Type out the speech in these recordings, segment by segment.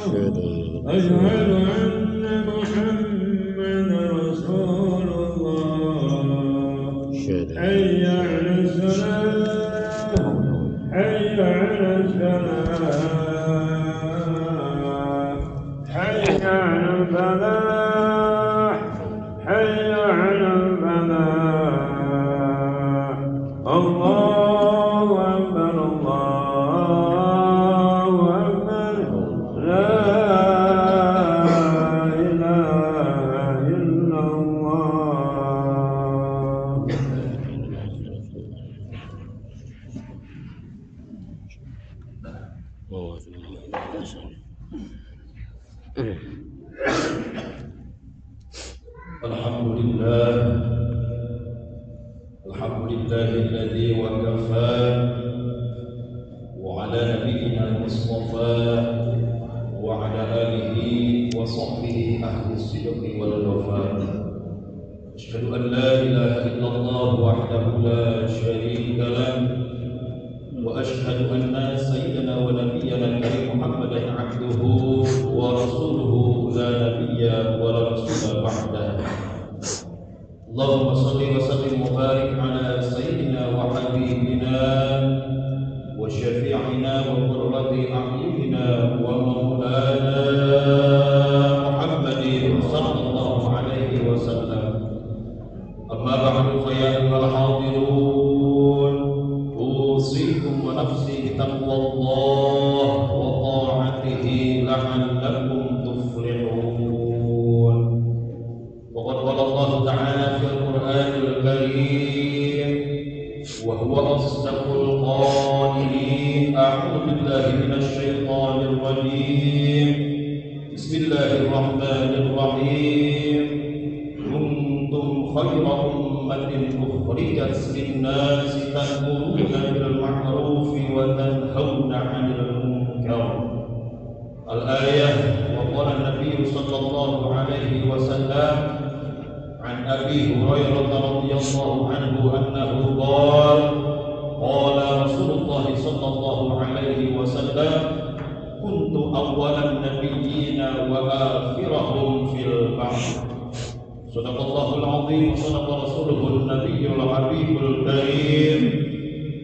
أشهد أن محمدا رسول الله حي على الصلاة حي على الصلاة حي على الفلاح حي على الفلاح الله أكبر الله أكبر لا إله إلا الله. الحمد لله الذي وكفى وعلى نبينا المصطفى وعلى آله وصحبه أهل الصدق والوفاء. أشهد أن لا إله إلا الله وحده لا شريك له وأشهد أن سيدنا ونبينا الكريم محمدا عبده ورسوله لا نبي ولا رسول بعده. اللهم صل وسلم وبارك على سيدنا وحبيبنا وشفيعنا وقرة أعيننا ومولانا محمد صلى الله عليه وسلم. أما بعد فيا أيها الحاضرون أوصيكم ونفسي بتقوى الله وطاعته لعلكم تفلحون. وقد قال الله تعالى في القرآن الكريم وهو أصدق القائلين: أعوذ بالله من الشيطان الرجيم بسم الله الرحمن الرحيم كنتم خير أمة أخرجت للناس تأمرون بالمعروف وتنهون عن المنكر. الآية. وقال النبي صلى الله عليه وسلم عن أبي هريرة رضي الله عنه أنه قال: قال رسول الله صلى الله عليه وسلم: كنت أول النبيين وآخرهم في البعث. صدق الله العظيم وصدق رسوله النبي الحبيب الكريم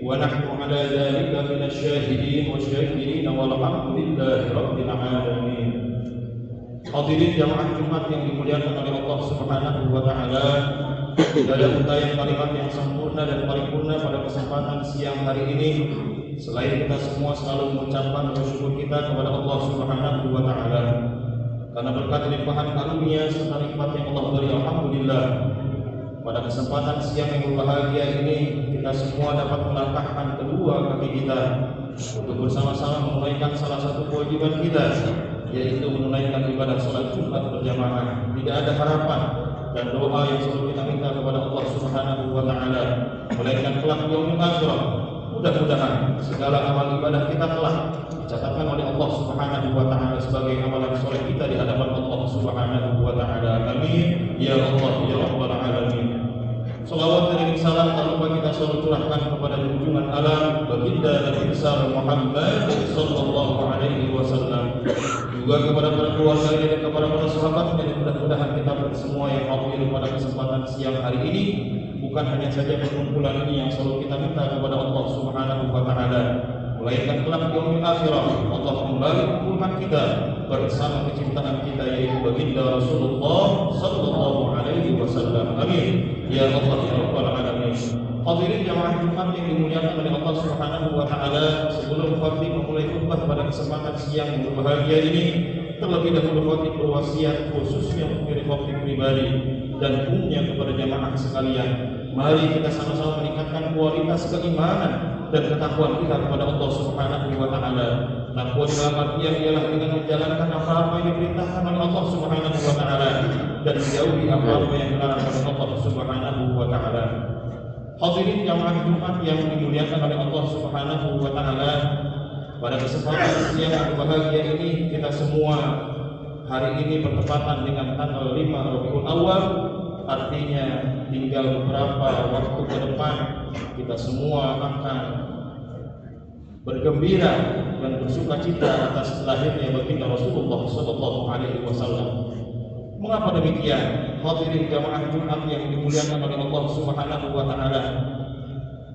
ونحن على ذلك من الشاهدين والشاكرين والحمد لله رب العالمين. Hadirin jamaah Jumat yang dimuliakan oleh Allah Subhanahu wa taala, ada untayan kalimat yang sempurna dan paripurna pada kesempatan siang hari ini. Selain kita semua selalu mengucapkan bersyukur kita kepada Allah Subhanahu wa taala karena berkat limpahan karunia serta nikmat yang Allah beri, alhamdulillah. Pada kesempatan siang yang berbahagia ini kita semua dapat melangkahkan kedua kaki kita untuk bersama-sama menunaikan salah satu kewajiban kita, yaitu menunaikan ibadah salat Jumat berjamaah. Tidak ada harapan dan doa yang selalu kita minta kepada Allah Subhanahu wa taala, melainkan kelak yaumul akhirah. Mudah-mudahan segala amal ibadah kita telah dicatatkan oleh Allah Subhanahu wa taala sebagai amalan soleh kita di hadapan Allah Subhanahu wa taala. Amin ya Allah ya rabbal alamin. Salawat dan salam tak lupa kita selalu curahkan kepada junjungan alam baginda Nabi besar Muhammad sallallahu alaihi wasallam, juga kepada para keluarganya dan kepada para sahabatnya, dan mudah-mudahan kita semua yang hadir pada kesempatan siang hari ini bukan hanya saja perkumpulan ini yang selalu kita minta kepada Allah Subhanahu wa taala, melainkan kelak yaumil akhirah Allah kembali mengumpulkan kita bersama kecintaan kita, yaitu baginda Rasulullah sallallahu alaihi wasallam. Amin ya Allah ya rabbal alamin. Hadirin jamaah Jumat yang dimuliakan oleh Allah Subhanahu wa taala, sebelum Fatih memulai khutbah pada kesempatan siang yang berbahagia ini, terlebih dahulu Fatih berwasiat khususnya untuk diri Fatih pribadi dan umumnya kepada jamaah sekalian. Mari kita sama-sama meningkatkan kualitas keimanan dan ketakwaan kita kepada Allah Subhanahu wa taala. Takwa dalam artian ialah dengan menjalankan apa-apa yang diperintahkan oleh Allah Subhanahu wa taala dan menjauhi apa-apa yang dilarang oleh Allah Subhanahu wa taala. Hadirin jamaah Jumat yang dimuliakan oleh Allah Subhanahu wa taala, pada kesempatan siang yang berbahagia ini kita semua hari ini bertepatan dengan tanggal 5 Rabiul Awal. Artinya tinggal beberapa waktu ke depan kita semua akan bergembira dan bersuka cita atas lahirnya baginda Rasulullah sallallahu alaihi wasallam. Mengapa demikian? Hadirin jamaah Jumat yang dimuliakan oleh Allah Subhanahu wa taala.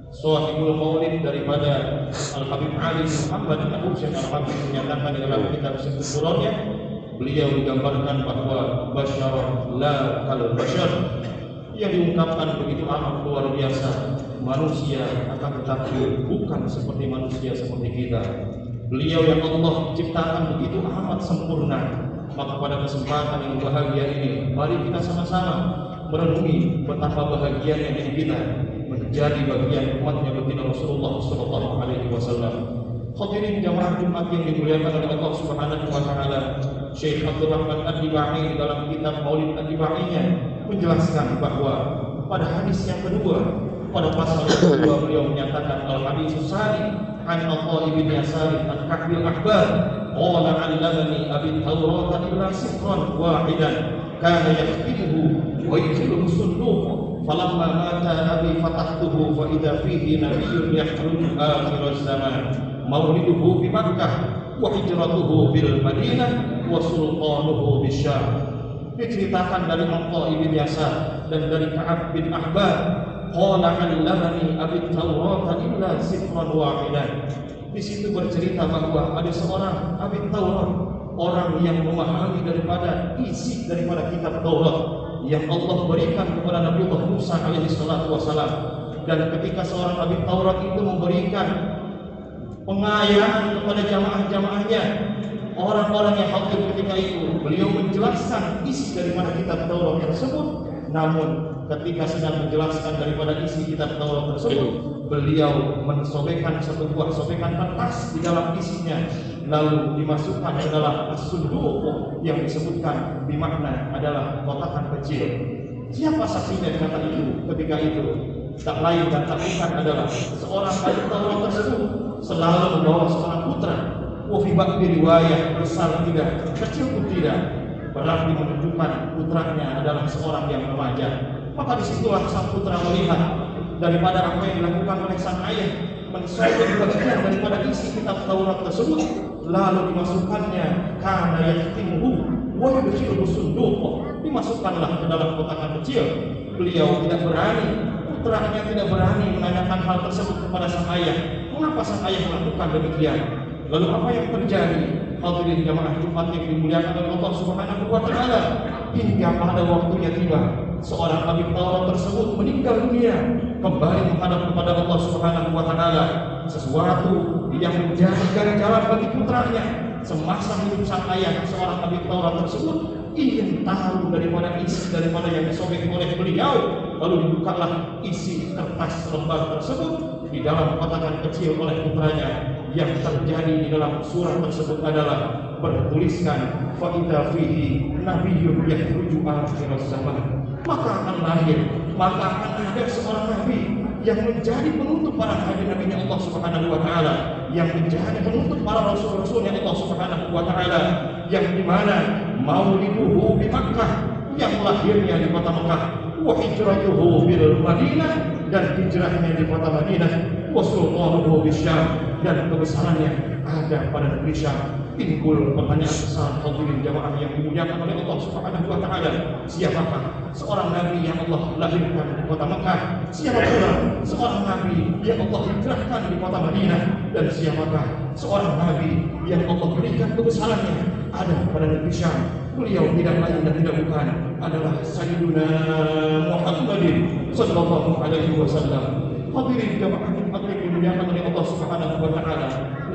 Sahibul Maulid daripada Al-Habib Ali Muhammad bin Abu Syekh Al-Habib menyatakan dalam kitab Sifatullahnya, beliau digambarkan bahwa basyar la kal basyar, yang diungkapkan begitu amat luar biasa. Manusia akan tetapi bukan seperti manusia seperti kita. Beliau yang Allah ciptakan begitu amat sempurna. Maka pada kesempatan yang bahagia ini, mari kita sama-sama merenungi betapa bahagianya diri kita menjadi bagian umatnya baginda Rasulullah sallallahu alaihi wasallam. Hadirin jamaah Jumat yang dimuliakan oleh Allah Subhanahu wa taala, Syekh Abdul Rahman Ad-Dibai dalam kitab Maulid Ad-Dibainya menjelaskan bahwa pada hadis yang kedua, pada pasal yang kedua, beliau menyatakan al-hadis tsani an Atha bin Yasar an-Kahbil Ahbar qala allamani abi Tawrat illa sifran wahidan kana yaktubuhu wa yajluhu sunduq falamma mata abi fatahtuhu fa idza fihi nabiyyun yakhruju akhir zaman mauliduhu bi Makkah wa hijratuhu bil Madinah wa sultanuhu bisyam. Diceritakan dari Atha bin Yasar dan dari Ka'ab bin Ahbar, qala allamani abi Tawrat illa sifran wahidan. Di situ bercerita bahwa ada seorang Abi Taurat, orang yang memahami daripada isi daripada kitab Taurat yang Allah berikan kepada Nabiullah Musa alaihi salatu wasalam. Dan ketika seorang Abi Taurat itu memberikan pengayaan kepada jamaah-jamaahnya, orang-orang yang hadir ketika itu, beliau menjelaskan isi daripada kitab Taurat tersebut. Namun ketika sedang menjelaskan daripada isi kitab Taurat tersebut, beliau mensobekkan satu buah sobekan kertas di dalam isinya, lalu dimasukkan ke dalam as-sunduq yang disebutkan bermakna adalah kotakan kecil. Siapa saksinya kata itu ketika itu? Tak lain dan tak bukan adalah seorang Abi Taurat tersebut selalu membawa seorang putra. Wafi ba'di riwayah besar tidak, kecil pun tidak, berarti menunjukkan putranya adalah seorang yang remaja. Maka disitulah sang putra melihat daripada apa yang dilakukan oleh sang ayah, mensobek bagian daripada isi kitab Taurat tersebut, lalu dimasukkannya karena yaktimuhu wa yudkhiluhu sunduq, dimasukkanlah ke dalam kotakan kecil. Beliau tidak berani, putranya tidak berani menanyakan hal tersebut kepada sang ayah. Mengapa sang ayah melakukan demikian? Lalu apa yang terjadi? Hadirin jamaah Jumat yang dimuliakan oleh Allah Subhanahu wa taala, hingga pada waktunya tiba, seorang Abi Taurat tersebut meninggal dunia, kembali menghadap kepada Allah Subhanahu wa taala. Sesuatu yang menjadi ganjaran bagi putranya semasa hidup sang ayah, seorang Abi Taurat tersebut ingin tahu daripada isi daripada yang disobek oleh beliau. Lalu dibukalah isi kertas lembar tersebut di dalam kotakan kecil oleh putranya. Yang terjadi di dalam surah tersebut adalah bertuliskan fa idza fihi nabiyyun yakhruju akhir zaman. Maka akan lahir, maka akan ada seorang nabi yang menjadi penutup para nabi-nabinya Allah Subhanahu wa taala, yang menjadi penutup para rasul-rasulnya Allah Subhanahu wa taala, yang dimana mauliduhu di Makkah, yang lahirnya di kota Makkah, wa hijratuhu bil Madinah, dan hijrahnya di kota Madinah, wa sultanuhu bisyam, dan kebesarannya ada pada negeri Syam. Timbul pertanyaan besar, hadirin jamaah yang dimuliakan oleh Allah Subhanahu wa taala, siapakah seorang nabi yang Allah lahirkan di kota Makkah? Siapa pula seorang nabi yang Allah hijrahkan di kota Madinah? Dan siapakah seorang nabi yang Allah berikan kebesarannya ada pada negeri Syam? Beliau tidak lain dan tidak bukan adalah Sayyiduna Muhammadin sallallahu alaihi wasallam. Hadirin jamaah Jumat yang dimuliakan oleh Allah Subhanahu wa taala,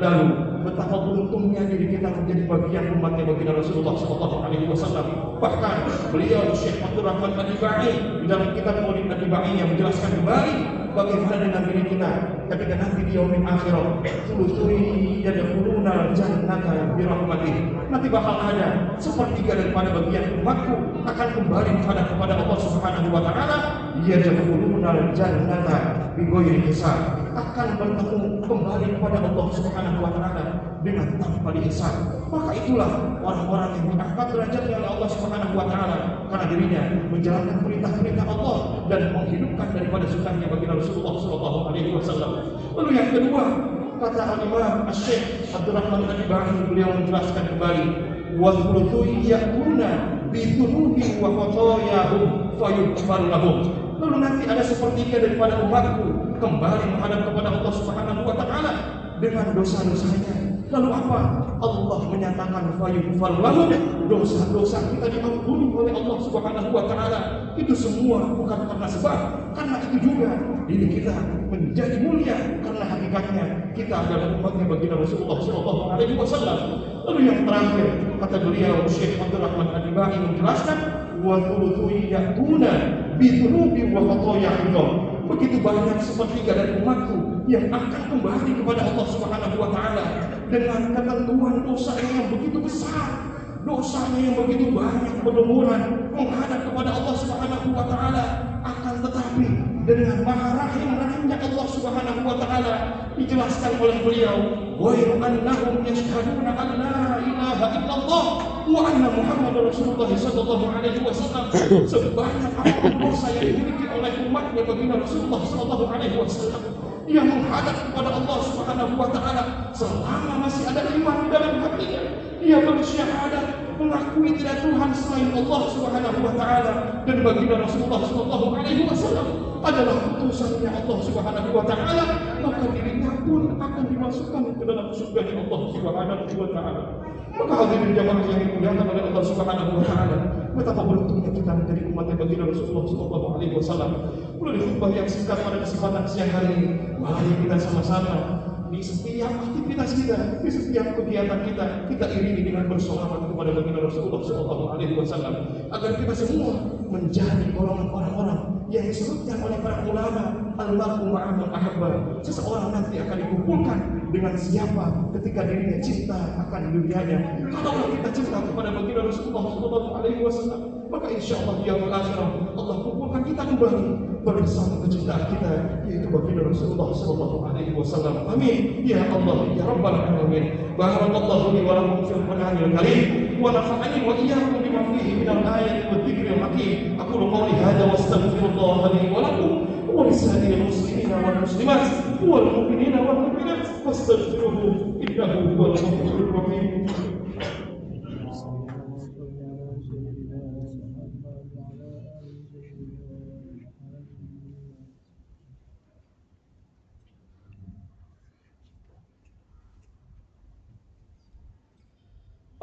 lalu betapa beruntungnya diri kita menjadi bagian umatnya baginda Rasulullah sallallahu alaihi wasallam. Bahkan beliau Syekh Abdul Rahman Ad-Dibai di dalam kitab Maulid Ad-Dibai yang menjelaskan kembali bagaimana dengan diri kita ketika nanti di yaumil akhirah, sulusuri yadkhuluna jannata bi rahmatih. Nanti bakal ada sepertiga daripada bagian umatku akan kembali menghadap kepada Allah Subhanahu wa taala, yadkhuluna jannata bi ghairi hisab, akan bertemu kembali kepada Allah Subhanahu wa taala dengan tanpa dihisab. Maka itulah orang-orang yang diangkat derajatnya oleh Allah Subhanahu wa taala karena dirinya menjalankan perintah-perintah Allah dan menghidupkan daripada sunnahnya baginda Rasulullah sallallahu alaihi wasallam. Lalu yang kedua, kata Al-Imam Asy-Syaikh Abdurrahman Al-Ibrahim, beliau menjelaskan kembali, wa thuluthu yakuna bi dhunubi wa khatayahum fayughfar lahum. Lalu nanti ada sepertiga daripada umatku kembali menghadap kepada Allah Subhanahu wa taala dengan dosa-dosanya. Lalu apa? Allah menyatakan fayughfar lahum, dosa-dosa kita diampuni oleh Allah Subhanahu wa taala. Itu semua bukan karena sebab, karena itu juga diri kita menjadi mulia karena hakikatnya kita adalah umatnya baginda Rasulullah sallallahu alaihi wasallam. Lalu yang terakhir kata beliau Syekh Abdurrahman Al-Ibrahim menjelaskan, wa thuluthu yakuna bi dhunubi wa khatayahum. Begitu banyak sepertiga dari umatku yang akan kembali kepada Allah Subhanahu wa taala dengan ketentuan dosanya yang begitu besar, dosanya yang begitu banyak berlumuran menghadap kepada Allah Subhanahu wa taala. Akan tetapi dengan maha rahimnya Allah Subhanahu wa taala dijelaskan oleh beliau, wa annahum yashhaduna an la ilaha illallah wa anna Muhammadar Rasulullah sallallahu alaihi wasallam. Sebanyak apapun dosa yang dimiliki oleh umatnya baginda Rasulullah sallallahu alaihi wasallam, dia menghadap kepada Allah Subhanahu wa taala selama masih ada iman di dalam hatinya. Dia bersyahadat mengakui tidak Tuhan selain Allah Subhanahu wa taala dan baginda Rasulullah sallallahu alaihi wasallam adalah utusannya Allah Subhanahu wa taala, maka dirinya pun akan dimasukkan ke dalam surga Allah Subhanahu wa taala. Maka hadirin jamaah yang dimuliakan oleh Allah Subhanahu wa taala, betapa beruntungnya kita menjadi umat baginda Rasulullah sallallahu alaihi wasallam. Melalui khutbah yang singkat pada kesempatan siang hari ini, mari kita sama-sama di setiap aktivitas kita, di setiap kegiatan kita iringi dengan bersolawat kepada baginda Rasulullah sallallahu alaihi wasallam, agar kita semua menjadi golongan orang-orang yang disebutkan oleh para ulama, al-mar'u ma'a man ahabba. Seseorang nanti akan dikumpulkan dengan siapa ketika dirinya cinta akan dunianya. Kalau kita cinta kepada baginda Rasulullah sallallahu alaihi wasallam, maka insyaallah di yaumul akhirah Allah kumpulkan kita kembali bersama kecintaan kita, yaitu baginda Rasulullah sallallahu alaihi wasallam. Amin ya Allah ya rabbal alamin. Barakallahu li wa lakum fil Qur'anil karim wa nafa'ani wa iyyakum bima fihi minal ayati wa dzikril hakim. Aqulu qawli hadza wa astaghfirullah li wa lakum wa lisa'iril muslimina wal muslimat wal mu'minina wal mu'minat fastaghfiruhu innahu huwal ghafurur rahim.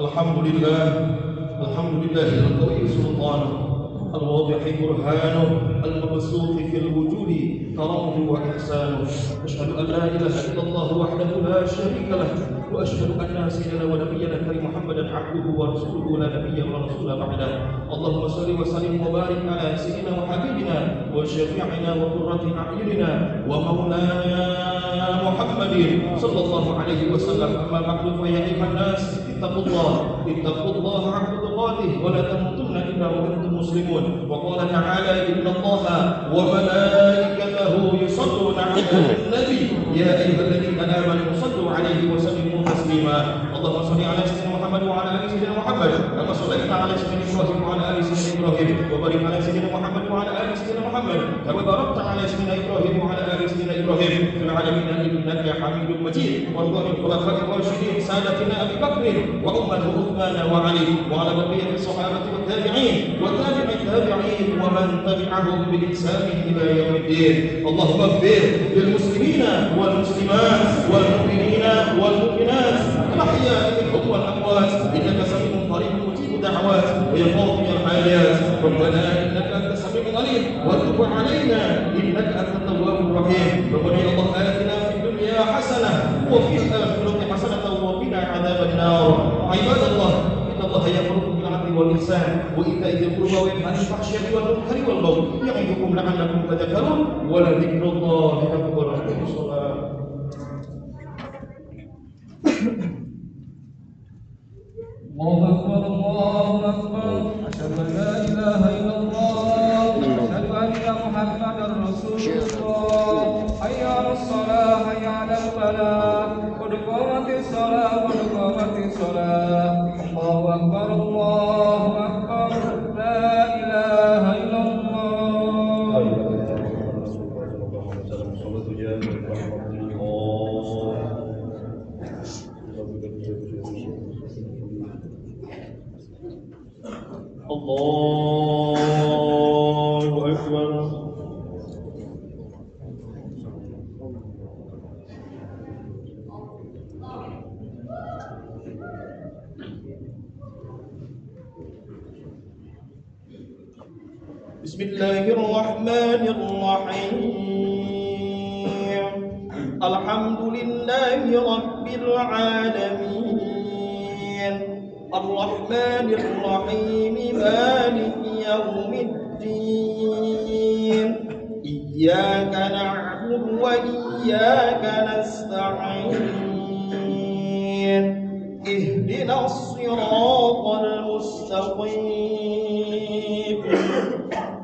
Alhamdulillah, alhamdulillahil qawi sultanuh, al-wadihi burhanuh, al-mabsuti fil wujudi karamuhu wa ihsanuh. Asyhadu an la ilaha illallah wahdahu la syarika lah, wa asyhadu anna sayyidana wa nabiyyana Muhammadan abduhu wa rasuluhu la nabiyya wa rasula ba'dah. Allahumma shalli wa sallim wa barik ala sayyidina wa habibina wa syafi'ina wa qurrati a'yunina wa maulana Muhammadin sallallahu alaihi wasallam. Amma ba'du fa ya ayyuhan nas ittaqullah haqqa tuqatih wa la tamutunna illa wa antum muslimun. Wa qala ta'ala innallaha wa malaikatahu yusalluna 'alan nabi ya ayyuhalladzina amanu sallu 'alaihi wa sallimu taslima. Allahumma shalli 'ala sayyidina Muhammad wa 'ala ali sayyidina Muhammad kama shallaita 'ala sayyidina Ibrahim wa 'ala ali sayyidina Ibrahim wa barik 'ala sayyidina Muhammad wa 'ala ali sayyidina Muhammad kama barakta 'ala sayyidina Ibrahim wa 'ala ali sayyidina Ibrahim fil 'alamin innaka Hamidum Majid. Warḍa 'anil khulafa'ir rasyidin sadatina Abi Bakr wa Umar wa Uthman wa Ali wa 'ala baqiyati sahabati wat tabi'in wa tabi'it tabi'in wa man tabi'ahum bi ihsan ila yaumiddin. Allahumma ighfir lil muslimina wal muslimat wal mu'minina wal mu'minat al-ahya'i minhum wal amwat innaka sami'un qaribun mujibud da'awat wa ya qadhi al-hajat. Rabbana innaka antas sami'ul 'alim wa tub 'alaina innaka antat tawwabur rahim. Rabbana ya Allah atina fid dunya hasanah wa fil akhirati hasanah wa qina 'adzaban nar. Ibadallah innallaha ya'muru bil 'adli wal ihsan wa ita'i dzil qurba wa yanha 'anil fahsya'i wal munkari wal baghi ya'idukum la'allakum tadhakkarun wa la dzikrullahi akbar. الله أكبر الله أكبر أشهد أن لا إله إلا الله أشهد أن محمدا رسول الله. حي على الصلاة حي على الفلاح قد قامت الصلاة قد قامت الصلاة. الله أكبر الله أكبر لا إله إلا الله. الله أكبر. بسم الله الرحمن الرحيم. الحمد لله رب العالمين الرحمن الرحيم مالك يوم الدين إياك نعبد وإياك نستعين اهدنا الصراط المستقيم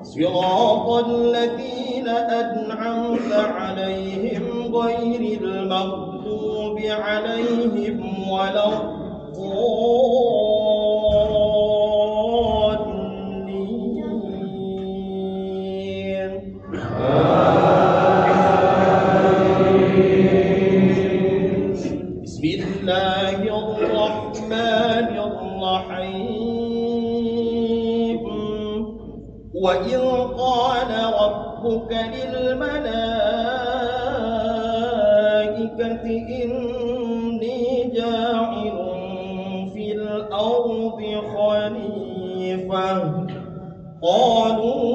صراط الذين أنعمت عليهم غير المغضوب عليهم ولا الضالين. بسم الله الرحمن الرحيم. وإذ قال ربك للملائكة إني جاعل في الأرض خليفة قالوا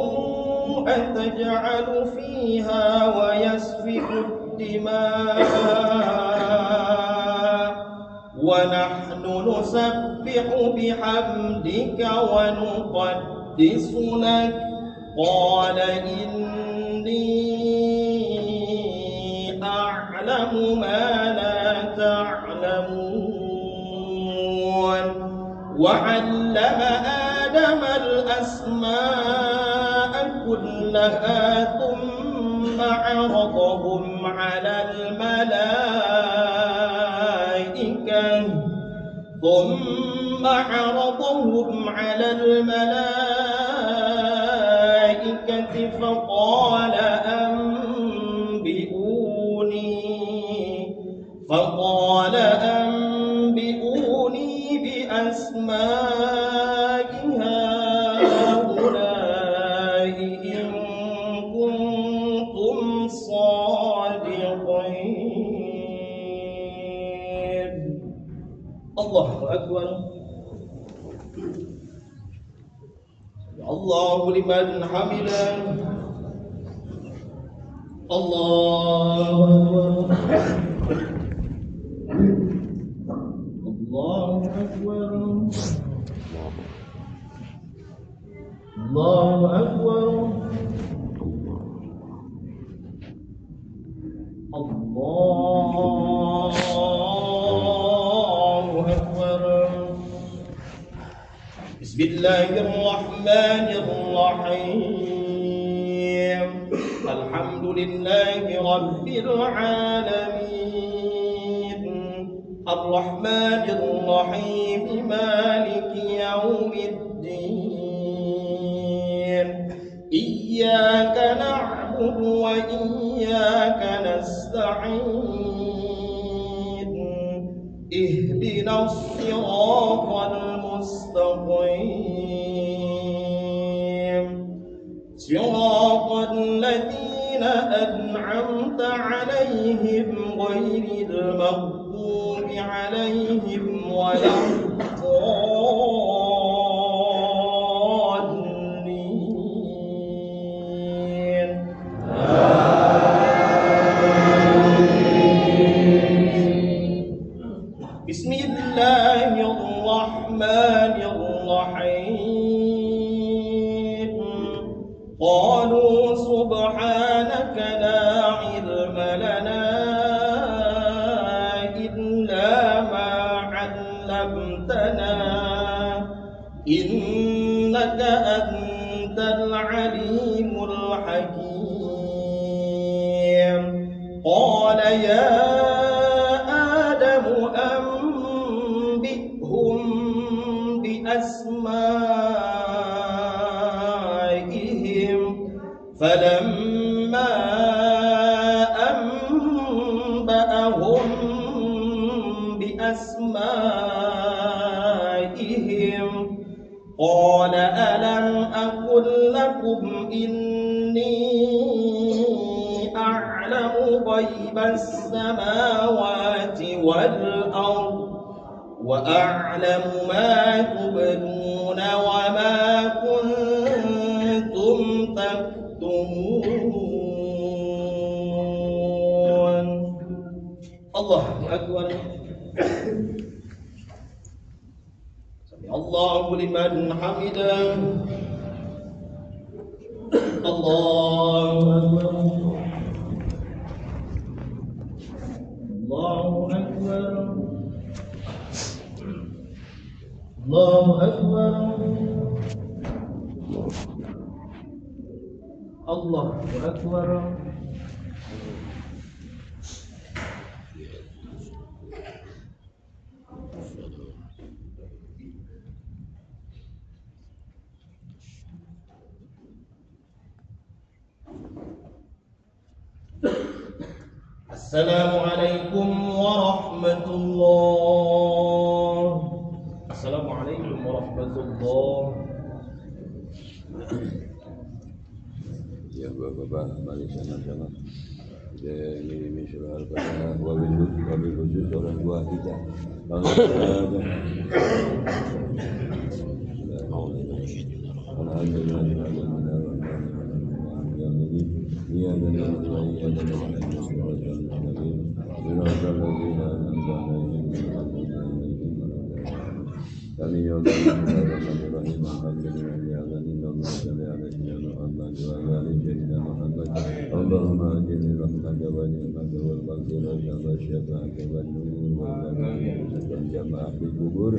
أتجعل فيها ويسفك الدماء ونحن نسبح بحمدك ونقدس لك قال إني أعلم ما لا تعلمون. وعلم آدم الأسماء كلها ثم عرضهم على الملائكة فقال أنبئوني بأسماء هؤلاء إن كنتم صادقين. الله أكبر. الله لمن حمده. الله أكبر. الله أكبر. الله أكبر. الله أكبر. بسم الله الرحمن الرحيم. الحمد لله رب العالمين الرحمن الرحيم مالك يوم الدين إياك نعبد وإياك نستعين اهدنا الصراط المستقيم صراط الذين أنعمت عليهم غير المغضوب عليهم ولا الضالين. بسم الله الرحمن الرحيم. قالوا سبحانك لا علم لنا إلا ما علمتنا إنك أنت العليم الحكيم. قال يا آدم أنبئهم بأسمائهم فلما أنبأهم بأسمائهم قال ألا لكم إني أعلم غيب السماوات والأرض وأعلم ما تبدون وما كنتم تكتمون. الله أكبر. سمع الله لمن حمده. الله أكبر. الله أكبر. الله أكبر. الله أكبر. السلام عليكم ورحمة الله. السلام عليكم ورحمة الله. Ya Bapak, mari sama-sama kita ngirimin surah Al-Fatihah wabil khusus orang tua kita. اللهم اجعل رحمك ونعمك والمغفرة والشفاعة والنور والبركة والجماعة في القبور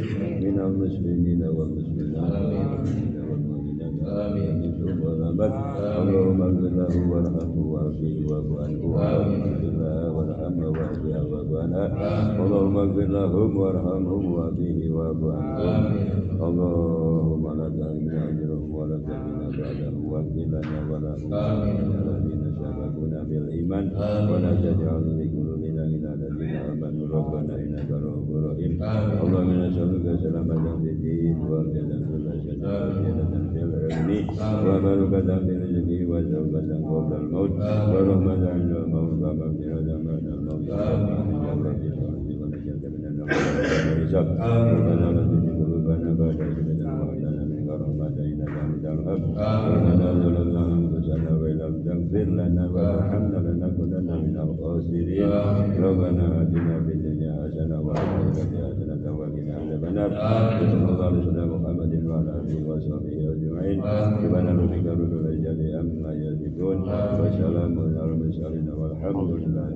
من المسلمين والمسلمات والمؤمنين والمؤمنات آمين ورحمك. اللهم اغفر له وارحمه وعافيه واعف عنه واغفر لها وارحمها واهدها واعف عنها. اللهم اغفر لهم وارحمهم وعافيه واعف عنهم. اللهم لا تحرمنا اجرهم ولا تفتنا بعدهم واغفر لنا ولهم الذين سبقونا بالايمان ولا تجعل في قلوبنا غلا للذين امنوا ربنا انك رؤوف رحيم. اللهم نسالك سلامة في الدين وعافية في الجسد وزيادة في العلم وبركة في الرزق وزوجة قبل الموت ورحمة عند الموت ومغفرة بعد الموت ونجاة في الصلاة ونجاة من النار والحساب. ربنا لا تزغ قلوبنا بعد إذ هديتنا وهب لنا منك رحمة إنك أنت الوهاب. ربنا ظلمنا أنفسنا وإن لم تغفر لنا وترحمنا لنكونن من الخاسرين. ربنا آتنا في الدنيا حسنة وفي الآخرة حسنة وقنا عذاب النار. صلى الله عليه وسلم محمد وعلى آله وصحبه أجمعين. سبحان ربك رب العزة عما يصفون وسلام على المرسلين والحمد لله.